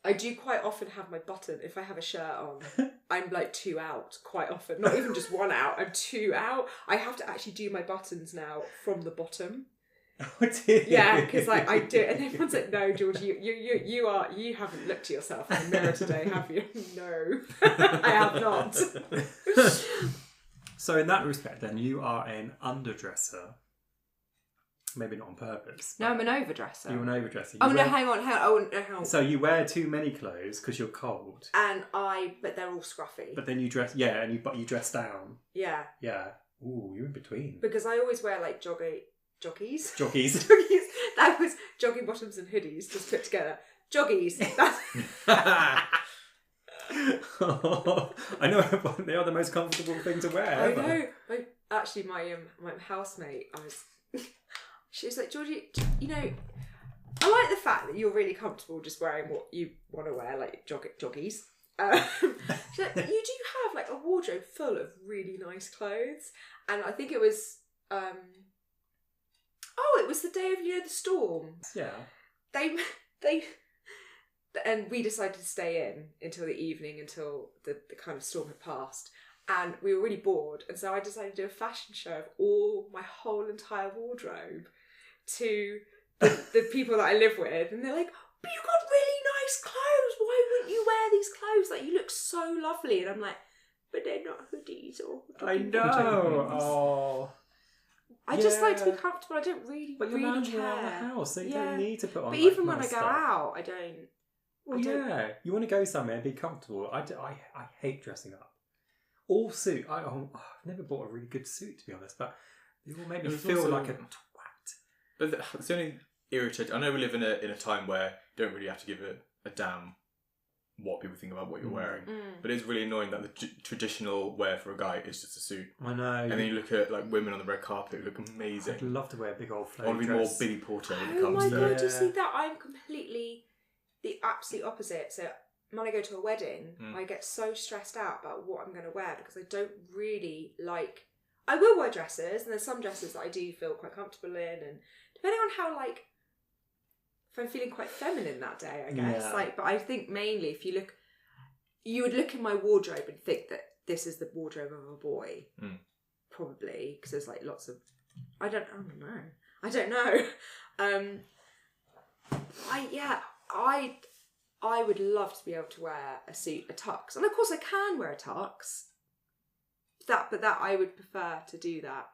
I do quite often have my button, if I have a shirt on, I'm like 2 out quite often. Not even just 1 out, I'm 2 out. I have to actually do my buttons now from the bottom. Oh dear. Yeah, because I do it, and everyone's like, no, Georgie, you haven't looked at yourself in the mirror today, have you? No, I have not. So in that respect then, you are an underdresser. Maybe not on purpose. No, I'm an overdresser. You're an overdresser. Hang on. Oh, no, hang on. So you wear too many clothes because you're cold. But they're all scruffy. But then you dress, but you dress down. Yeah. Yeah. Ooh, you're in between. Because I always wear like joggies. Joggies. That was jogging bottoms and hoodies just put together. Joggies. I know, they are the most comfortable thing to wear. I know. Actually, my housemate, she was like, Georgie, I like the fact that you're really comfortable just wearing what you want to wear, like joggies. She's like, you do have like a wardrobe full of really nice clothes, and I think it was, it was the day of the storm. Yeah. And we decided to stay in until the evening, until the kind of storm had passed. And we were really bored. And so I decided to do a fashion show of my whole entire wardrobe to the people that I live with. And they're like, but you've got really nice clothes. Why wouldn't you wear these clothes? Like, you look so lovely. And I'm like, but they're not hoodies or... I know. Oh... I just like to be comfortable. I don't really, but you're really care. Around the house, so you don't need to put on. But even nice when I go stuff. out, I don't. Well, yeah, you want to go somewhere and be comfortable. I hate dressing up. All suit. I've never bought a really good suit, to be honest, but they all make me feel like a twat. But it's only irritating. I know we live in a time where you don't really have to give a damn what people think about what you're wearing. But it's really annoying that the traditional wear for a guy is just a suit. I know. And then you look at like women on the red carpet who look amazing. I'd love to wear a big old flowy I want to be dress. more Billy Porter when it Oh comes my to... god, you see that? I'm completely the absolute opposite. So when I go to a wedding, I get so stressed out about what I'm going to wear because I don't really like... I will wear dresses, and there's some dresses that I do feel quite comfortable in, and depending on how, like, if I'm feeling quite feminine that day, I guess. Yeah. Like, but I think mainly if you look... You would look in my wardrobe and think that this is the wardrobe of a boy. Probably, because there's, like, lots of... I don't know. I would love to be able to wear a suit, a tux. And of course I can wear a tux. But I would prefer to do that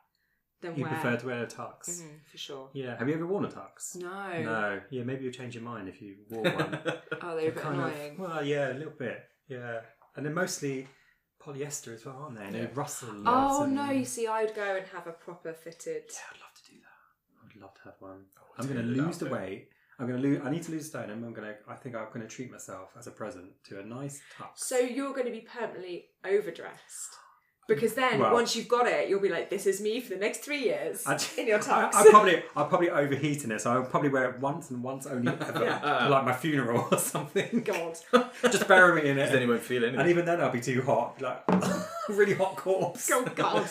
than You wear... prefer to wear a tux? For sure. Yeah. Have you ever worn a tux? No. No. Yeah, maybe you'll change your mind if you wore one. Oh, they're a bit annoying. Well, yeah, a little bit. Yeah. And they're mostly polyester as well, aren't they? And they rustle. Oh, no, you see, I'd go and have a proper fitted... Yeah, I'd love to do that. I'd love to have one. I'm going to lose the weight. I need to lose a stone, and I think I'm going to treat myself as a present to a nice tux. So you're going to be permanently overdressed? Because then, once you've got it, you'll be like, this is me for the next 3 years in your tux. I'll probably overheat in it, so I'll probably wear it once and once only ever. To like my funeral or something. God. Just bury me in it. Then you won't feel anything. And even then I'll be too hot. Like, really hot corpse. Oh, God.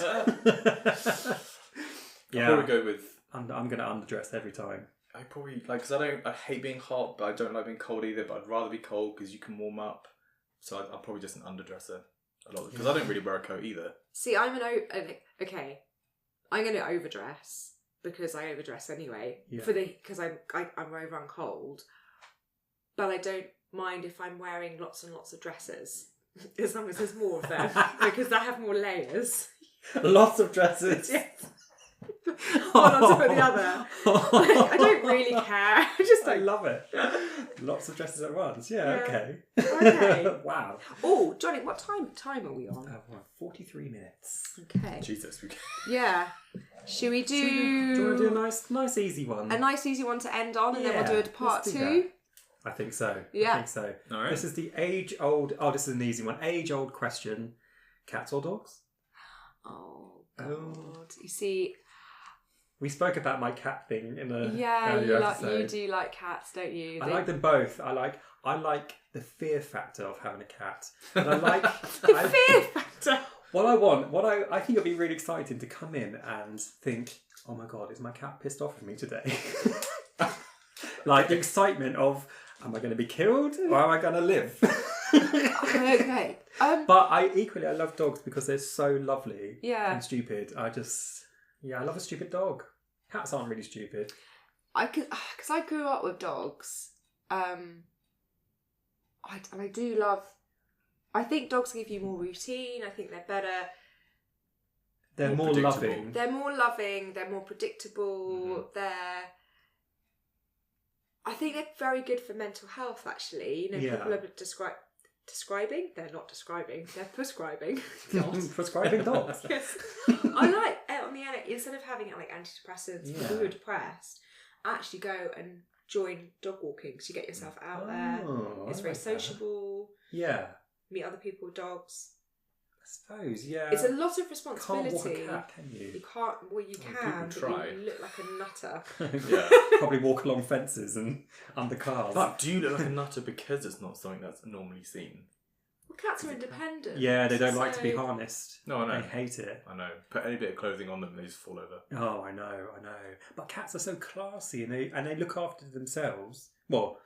Yeah. I'll probably go with... I'm going to underdress every time. I probably, like, because I hate being hot, but I don't like being cold either, but I'd rather be cold because you can warm up. So I'm probably just an underdresser a lot, because I don't really wear a coat either. See, I'm going to overdress because I overdress anyway because I'm over on cold, but I don't mind if I'm wearing lots and lots of dresses as long as there's more of them because I have more layers. Lots of dresses. Yes. One on top of the other. Like, I don't really care. I love it. Lots of dresses at once. Yeah. Okay. Wow. Oh, Johnny, what time are we on? 43 minutes. Okay. Jesus. Yeah. Should we do... Do you want to do a nice easy one? A nice easy one to end on, and then we'll do a part 2? I think so. Yeah. I think so. All right. This is the age-old... Oh, this is an easy one. Age-old question. Cats or dogs? Oh, God. You see... We spoke about my cat thing in a you do like cats, don't you? I like them both. I like the fear factor of having a cat. And I like the fear factor. What I think it'd be really exciting to come in and think, oh my God, is my cat pissed off with me today? Like the excitement of, am I going to be killed or am I going to live? Okay. But I love dogs because they're so lovely and stupid. I love a stupid dog. Cats aren't really stupid. Because I grew up with dogs. I do love... I think dogs give you more routine. I think they're better. They're more loving. They're more loving. They're more predictable. Mm-hmm. I think they're very good for mental health, actually. People are describing? They're not describing. They're prescribing. Prescribing dogs. Yes. I like, on the end, instead of having like antidepressants for who are depressed, actually go and join dog walking because you get yourself out there. It's very sociable. Yeah. Meet other people with dogs. I suppose, yeah. It's a lot of responsibility. Can't walk a cat, can you? You can't. Well, you can, but you look like a nutter. Yeah. Probably walk along fences and under cars. But do you look like a nutter because it's not something that's normally seen? Well, cats are independent. Yeah, they don't like to be harnessed. No, I know. They hate it. I know. Put any bit of clothing on them and they just fall over. Oh, I know. But cats are so classy and they look after themselves. Well,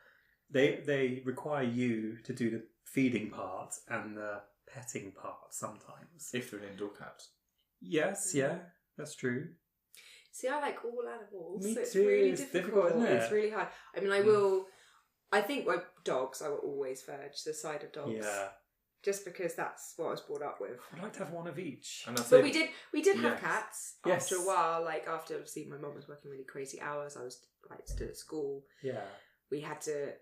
they require you to do the feeding part and the petting part sometimes. If they're an indoor cat. Yes, yeah, that's true. See, I like all animals. Me so it's too. really It's difficult, isn't it? It's really hard. I mean, I think with dogs, I will always verge the side of dogs. Yeah. Just because that's what I was brought up with. I'd like to have one of each. But we did have cats Yes. after a while. Like after obviously my mum was working really crazy hours, I was like still at school. Yeah. We had to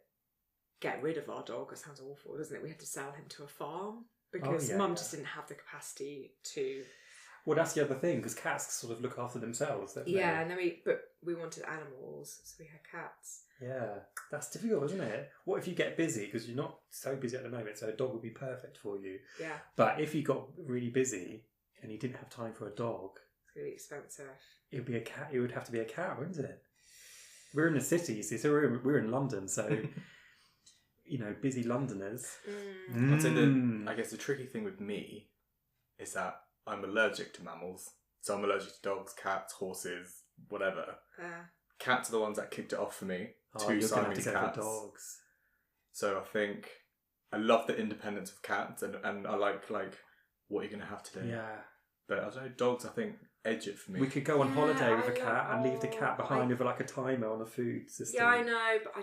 get rid of our dog. It sounds awful, doesn't it? We had to sell him to a farm because mum just didn't have the capacity to. Well, that's the other thing because cats sort of look after themselves, don't they? Yeah, and then we wanted animals, so we had cats. Yeah, that's difficult, isn't it? What if you get busy because you're not so busy at the moment, so a dog would be perfect for you. Yeah. But if you got really busy and you didn't have time for a dog, it's really expensive. It would be a cat. It would have to be a cat, wouldn't it? We're in the city, you see, so we're in London, so busy Londoners. I'd say I guess the tricky thing with me is that I'm allergic to mammals. So I'm allergic to dogs, cats, horses, whatever. Cats are the ones that kicked it off for me. Two Siamese cats. Dogs. So I think I love the independence of cats, and I like what you're going to have today. Yeah. But I don't know, dogs, I think, edge it for me. We could go on holiday with a cat and leave the cat behind with like a timer on a food system. Yeah, I know, but I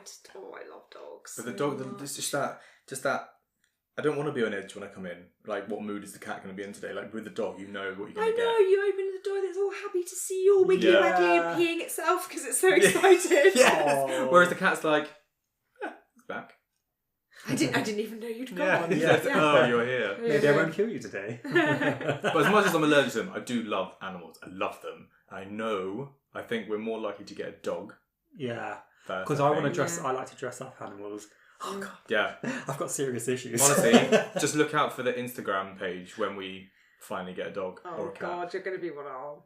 love dogs. But the dog, it's just that. I don't want to be on edge when I come in. Like, what mood is the cat going to be in today? Like, with the dog, you know what you're going to get. I know, you open the door and it's all happy to see you, all wiggly waggy and peeing itself because it's so excited. Yes. Whereas the cat's like, it's back. I didn't even know you'd gone. Yeah. Oh, you're here. Maybe I won't kill you today. But as much as I'm allergic to them, I do love animals. I love them. I think we're more likely to get a dog. Yeah. Because I want to dress. I like to dress up animals. Oh god. Yeah. I've got serious issues. Honestly, just look out for the Instagram page when we finally get a dog or a cat. Oh god, you're going to be one of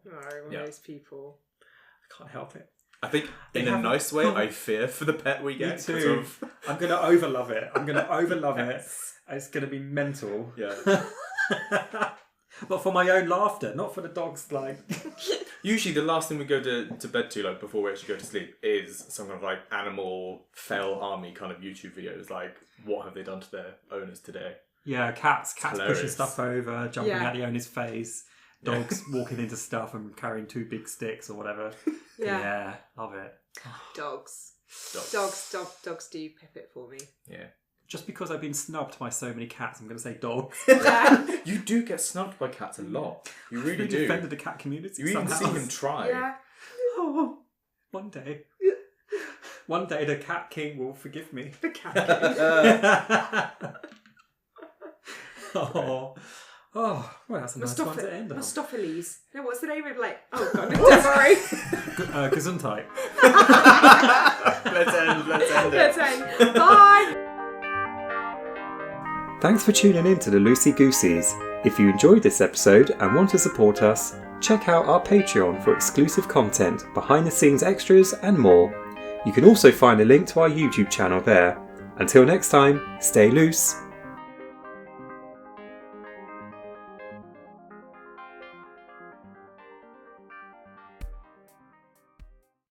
those people. I can't help it. I think in a nice way, I fear for the pet we get. Me too. I'm going to overlove it. It. It's going to be mental. Yeah. But for my own laughter, not for the dog's Usually the last thing we go to bed to, like before we actually go to sleep, is some kind of like animal fell army kind of YouTube videos. Like, what have they done to their owners today? Yeah, cats pushing stuff over, jumping at the owner's face, dogs walking into stuff and carrying 2 big sticks or whatever. Yeah, love it. Dogs do pip it for me. Yeah. Just because I've been snubbed by so many cats, I'm going to say dogs. You do get snubbed by cats a lot. You really do. Defended the cat community. You even see him try. Yeah. Oh, one day the cat king will forgive me. The cat king. Oh, well, that's a nice one to end on. Mustopheles. No, what's the name of oh god, don't worry. Gesundheit. Let's end. Bye. Thanks for tuning in to the Loosey Goosies. If you enjoyed this episode and want to support us, check out our Patreon for exclusive content, behind the scenes extras and more. You can also find a link to our YouTube channel there. Until next time, stay loose.